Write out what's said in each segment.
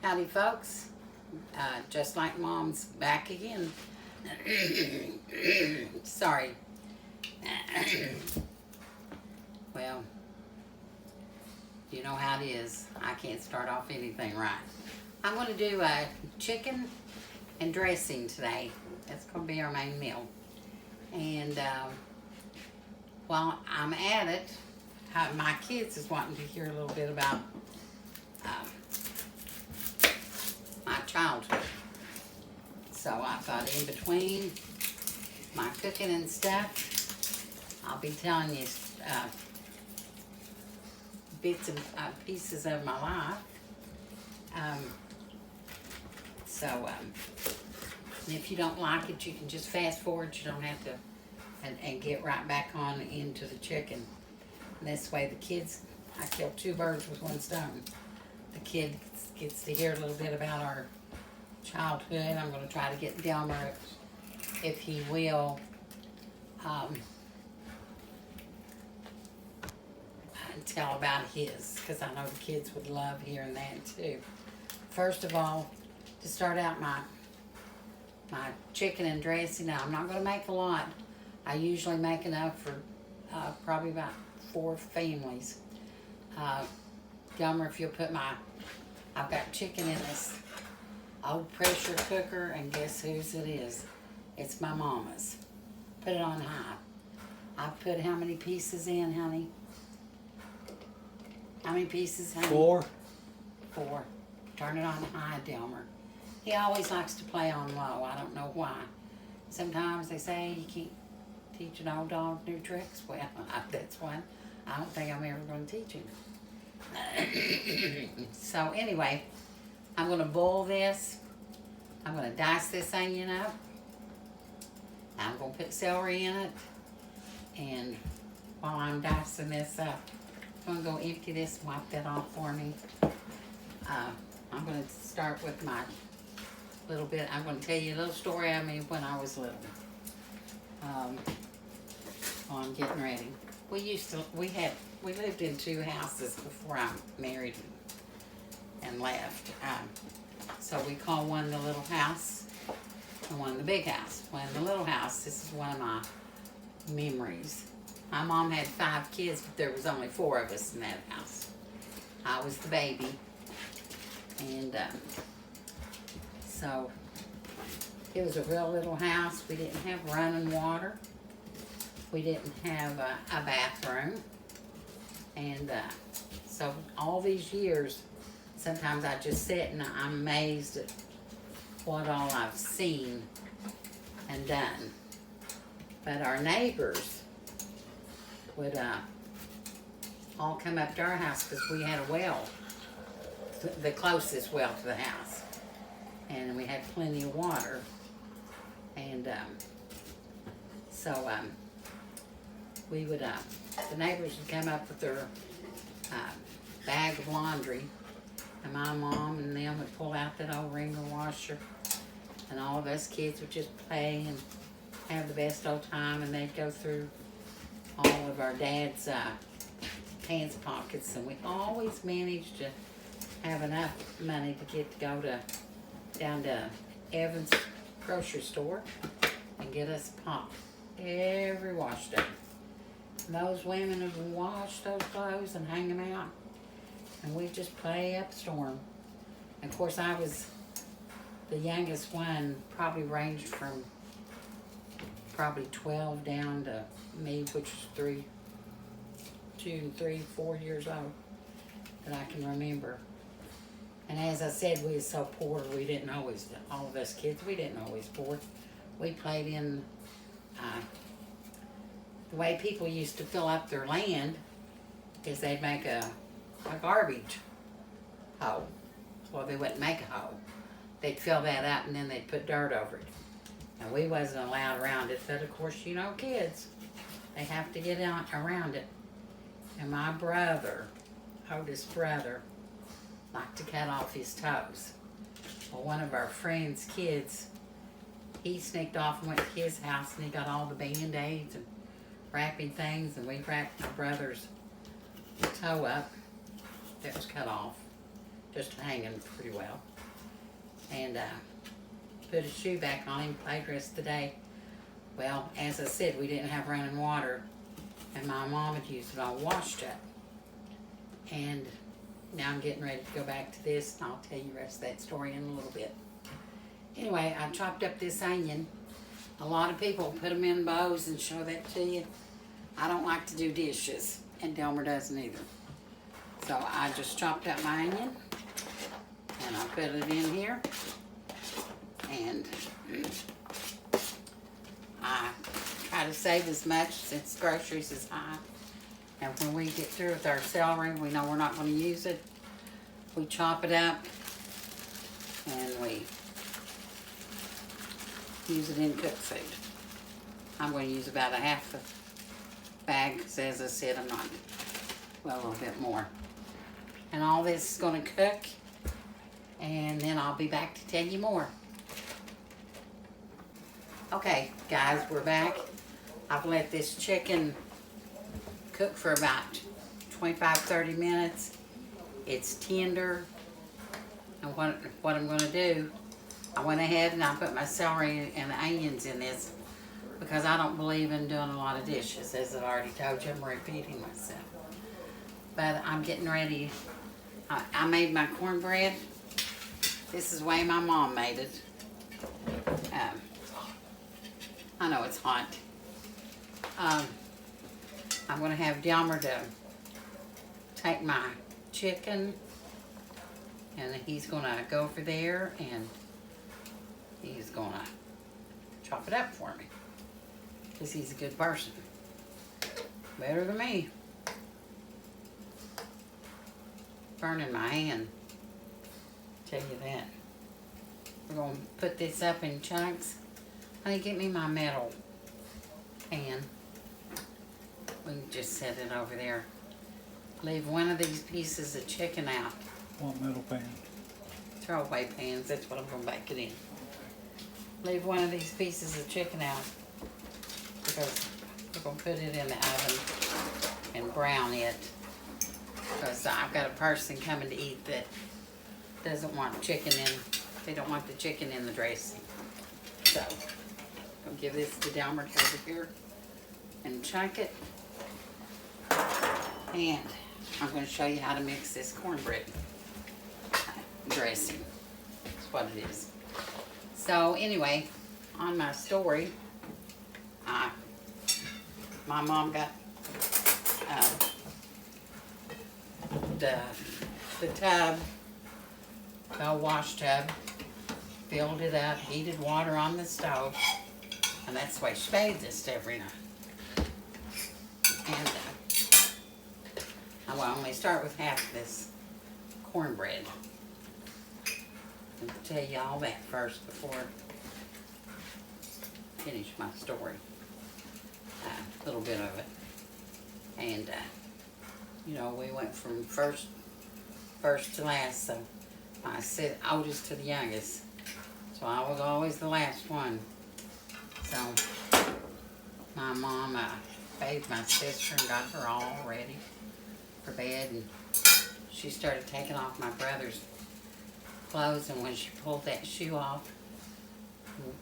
Howdy folks, just like Mom's back again. Sorry. Well, you know how it is. I can't start off anything right. I'm going to do a chicken and dressing today. That's going to be our main meal. And while I'm at it, my kids is wanting to hear a little bit about my childhood. So I thought in between my cooking and stuff, I'll be telling you bits and pieces of my life. And if you don't like it, you can just fast forward. You don't have to, and get right back on into the chicken. And this way the kids, I killed two birds with one stone. The kid gets to hear a little bit about our childhood. I'm going to try to get Delmer, if he will, tell about his, because I know the kids would love hearing that too. First of all, to start out my chicken and dressing, now I'm not going to make a lot. I usually make enough for probably about 4 families. Delmer, if you'll put I've got chicken in this old pressure cooker, and guess whose it is? It's my mama's. Put it on high. I put how many pieces in, honey? How many pieces, honey? 4. 4. Turn it on high, Delmer. He always likes to play on low. I don't know why. Sometimes they say you can't teach an old dog new tricks. Well, that's one. I don't think I'm ever going to teach him. So anyway, I'm going to boil this. I'm going to dice this onion up. I'm going to put celery in it. And while I'm dicing this up, I'm going to go empty this, wipe that off for me. I'm going to start with my little bit. I'm going to tell you a little story of me when I was little. While I'm getting ready. We lived in 2 houses before I married and left. So we call one the little house and one the big house. Well, in the little house, this is one of my memories. My mom had 5 kids, but there was only 4 of us in that house. I was the baby. And so it was a real little house. We didn't have running water. We didn't have a bathroom. And so all these years, sometimes I just sit and I'm amazed at what all I've seen and done. But our neighbors would all come up to our house because we had a well, the closest well to the house. And we had plenty of water. And we would, the neighbors would come up with their bag of laundry, and my mom and them would pull out that old wringer washer, and all of us kids would just play and have the best old time, and they'd go through all of our dad's pants pockets, and we always managed to have enough money to get to go down to Evans grocery store and get us a pot every wash day. And those women would wash those clothes and hang them out, and we'd just play up a storm. And of course, I was the youngest one, probably ranged from probably 12 down to me, which was 2, 3, 4 years old, that I can remember. And as I said, we was so poor, we didn't always, all of us kids, we didn't always poor. We played in the way people used to fill up their land is they'd make a garbage hole. Well, they wouldn't make a hole. They'd fill that up and then they'd put dirt over it. And we wasn't allowed around it, but of course, you know, kids, they have to get out around it. And my brother, oldest brother, liked to cut off his toes. Well, one of our friends' kids, he sneaked off and went to his house, and he got all the Band-Aids and wrapping things, and we wrapped my brother's toe up that was cut off, just hanging pretty well. And put a shoe back on him, played the rest of the day. Well, as I said, we didn't have running water, and my mom had used it all washed up. And now I'm getting ready to go back to this, and I'll tell you the rest of that story in a little bit. Anyway, I chopped up this onion. A lot of people put them in bowls and show that to you. I don't like to do dishes, and Delmer doesn't either. So I just chopped up my onion, and I put it in here. And I try to save as much since groceries is high. And when we get through with our celery, we know we're not going to use it. We chop it up, and we use it in cooked food. I'm going to use about a half a bag, because as I said, I'm not, well, a little bit more. And all this is going to cook, and then I'll be back to tell you more. Okay, guys, we're back. I've let this chicken cook for about 25-30 minutes. It's tender. And what I'm going to do, I went ahead and I put my celery and onions in this because I don't believe in doing a lot of dishes. As I already told you, I'm repeating myself. But I'm getting ready. I made my cornbread. This is the way my mom made it. I know it's hot. I'm going to have Delmer to take my chicken, and he's going to go over there and he's going to chop it up for me, because he's a good person. Better than me. Burning my hand, tell you that. We're going to put this up in chunks. Honey, get me my metal pan. We can just set it over there. Leave one of these pieces of chicken out. What metal pan? Throwaway pans, that's what I'm going to bake it in. Leave one of these pieces of chicken out, because we're going to put it in the oven and brown it. Because I've got a person coming to eat that doesn't want chicken in, they don't want the chicken in the dressing. So, I'll give this to Delmer over here and chunk it. And I'm going to show you how to mix this cornbread dressing. That's what it is. So anyway, on my story, my mom got the tub, the wash tub, filled it up, heated water on the stove, and that's the way she made this every night. And I will only start with half this cornbread. I'll tell you all that first before I finish my story. A little bit of it. And, you know, we went from first to last, so I said oldest to the youngest. So I was always the last one. So my mom bathed my sister and got her all ready for bed, and she started taking off my brother's clothes, and when she pulled that shoe off,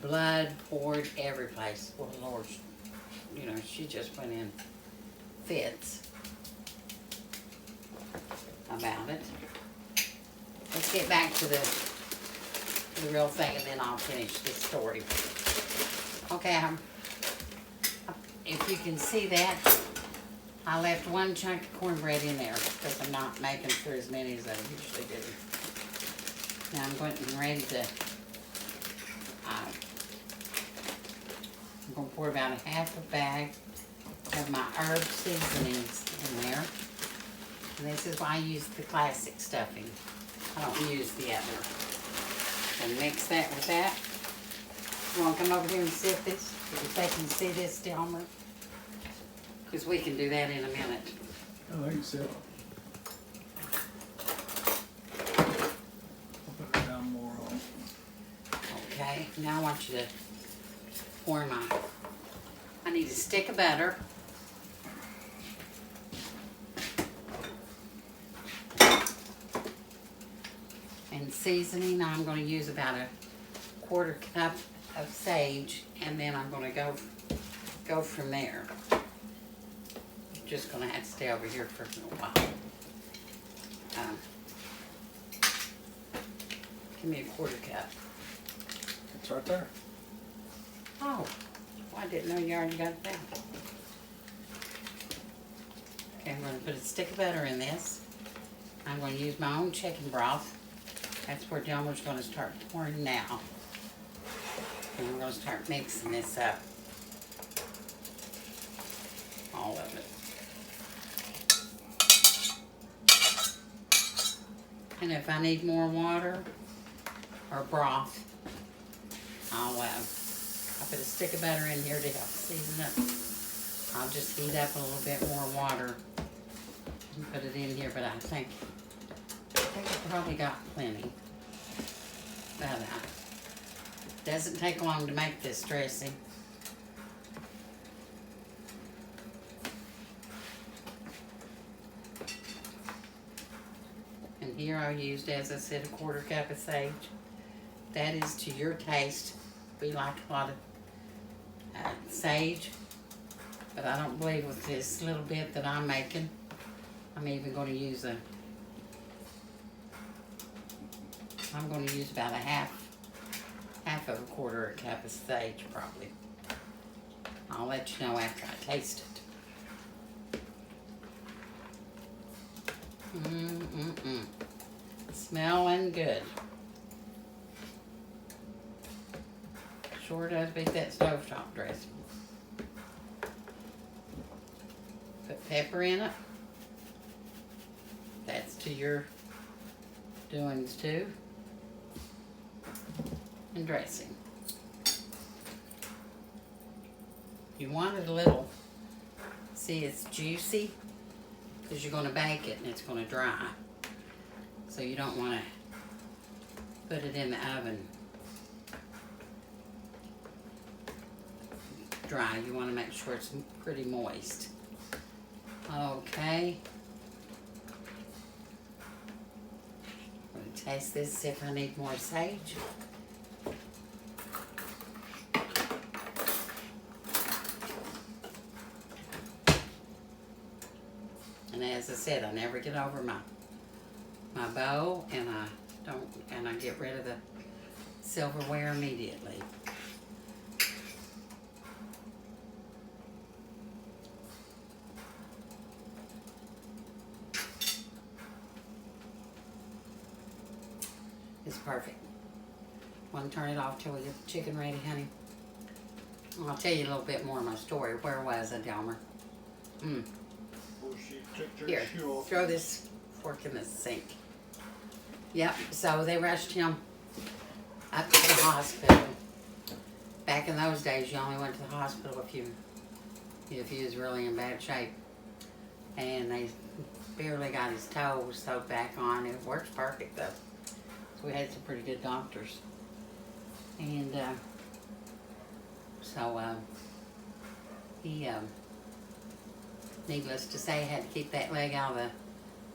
blood poured every place. Well, Lord, you know, she just went in fits about it. Let's get back to the real thing, and then I'll finish this story. Okay, if you can see that, I left one chunk of cornbread in there because I'm not making for as many as I usually do. Now I'm ready to, I'm going to pour about a half a bag of my herb seasonings in there. And this is why I use the classic stuffing. I don't use the other. And mix that with that. You want to come over here and sift this? If they can see this, Delmer? Because we can do that in a minute. I think so. I'll put it down more on. Okay, now I want you to pour I need a stick of butter. seasoning. I'm going to use about a quarter cup of sage, and then I'm going to go from there. Just going to have to stay over here for a little while. Give me a quarter cup. It's right there. Oh, well, I didn't know you already got it down. Okay, I'm going to put a stick of butter in this. I'm going to use my own chicken broth. That's where Delmer's going to start pouring now. And we're going to start mixing this up. All of it. And if I need more water or broth, I'll put a stick of butter in here to help season it. I'll just heat up a little bit more water and put it in here, but I think I probably got plenty. But it doesn't take long to make this dressing. And here I used, as I said, a quarter cup of sage. That is to your taste. We like a lot of sage, but I don't believe with this little bit that I'm making. I'm even going to use I'm going to use about a half of a quarter cup of sage probably. I'll let you know after I taste it. Smelling good. Sure does beat that stovetop dressing. Put pepper in it. That's to your doings too. And dressing. You want it a little, see, it's juicy because you're going to bake it and it's going to dry. So you don't want to put it in the oven dry. You want to make sure it's pretty moist. Okay. I'm going to taste this, see if I need more sage. And as I said, I never get over my bowl, and I get rid of the silverware immediately. It's perfect. Want to turn it off till we get the chicken ready, honey? I'll tell you a little bit more of my story. Where was I, Delmer? Here, throw this fork in the sink. Yep, so they rushed him up to the hospital. Back in those days, you only went to the hospital if you was really in bad shape. And they barely got his toes sewed back on. It works perfect though. So we had some pretty good doctors. And he, needless to say, had to keep that leg out of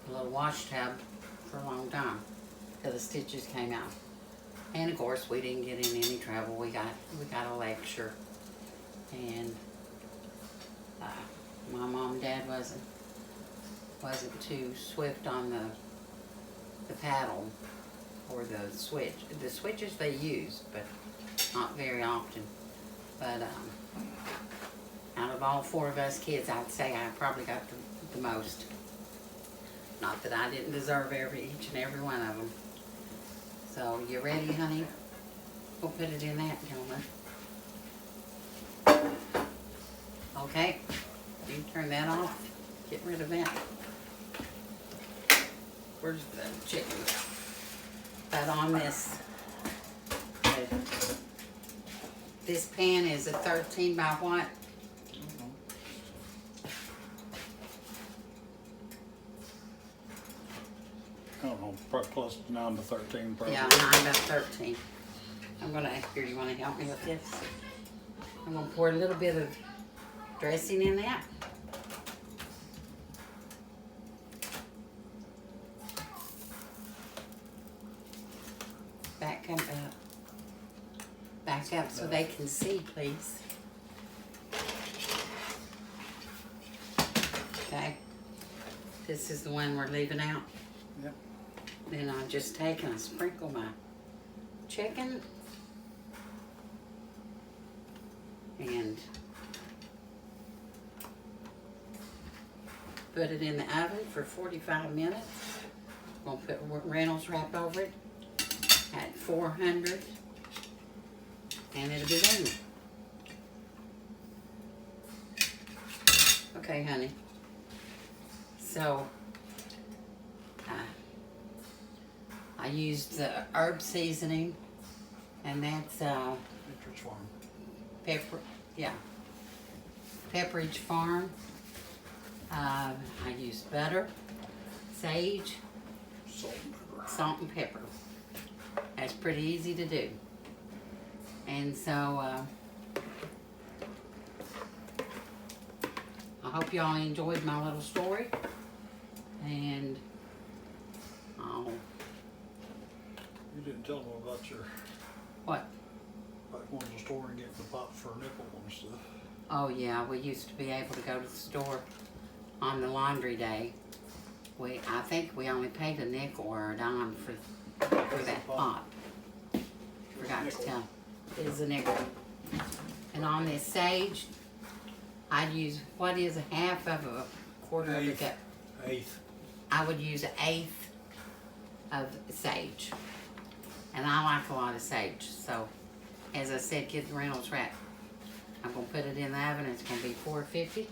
the little wash tub for a long time till the stitches came out. And of course, we didn't get in any trouble. We got a lecture, and my mom and dad wasn't too swift on the paddle or the switch. The switches they used, but not very often. But out of all four of us kids, I'd say I probably got the most. Not that I didn't deserve each and every one of them. So, you ready, honey? We'll put it in that, Delmer. Okay, you turn that off. Get rid of that. Where's the chicken? But on this pan is a 13 by what? I don't know, probably close to 9 to 13 probably. Yeah, 9 to 13. Here, you want to help me with this? I'm going to pour a little bit of dressing in that. back up, back up so they can see, please. Okay, this is the one we're leaving out. Yep. Then I just take and I sprinkle my chicken and put it in the oven for 45 minutes. We'll put Reynolds wrap over it at 400 and it'll be done. Okay, honey. So, I used the herb seasoning, and that's Pepperidge Farm. Pepperidge Farm. I used butter, sage, salt and pepper. That's pretty easy to do. And so, I hope y'all enjoyed my little story. And I'll... You didn't tell them about your... What? Like going to the store and getting the pot for a nickel and stuff. Oh yeah, we used to be able to go to the store on the laundry day. I think we only paid a nickel or a dime for that pot. Forgot to tell. It is a nickel. And on this sage, I'd use what is a half of a quarter of a cup. Eighth. I would use an eighth of sage. And I like a lot of sage. So, as I said, get the Reynolds wrap. I'm going to put it in the oven. It's going to be 450.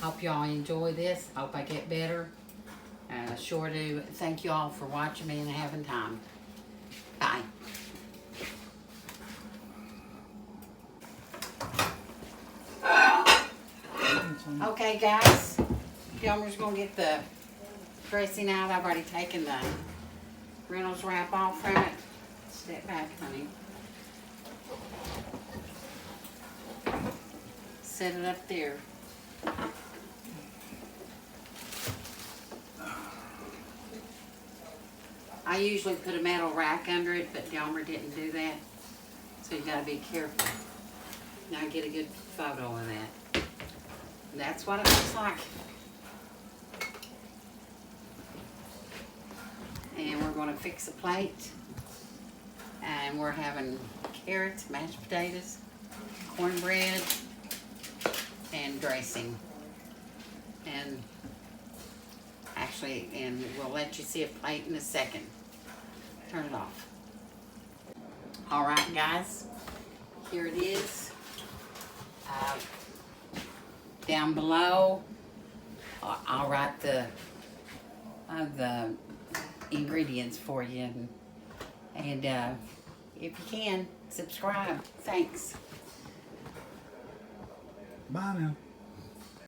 Hope y'all enjoy this. Hope I get better. Sure do. Thank you all for watching me and having time. Bye. Okay, guys. Elmer's going to get the dressing out. I've already taken the Reynolds wrap off from it. Step back, honey. Set it up there. I usually put a metal rack under it, but Elmer didn't do that. So you gotta be careful. Now get a good photo of that. That's what it looks like. And we're gonna fix a plate. And we're having carrots, mashed potatoes, cornbread, and dressing. And actually, and we'll let you see a plate in a second. Turn it off. All right, guys, here it is. Down below, I'll write the ingredients for you, and if you can, subscribe. Thanks. Bye now.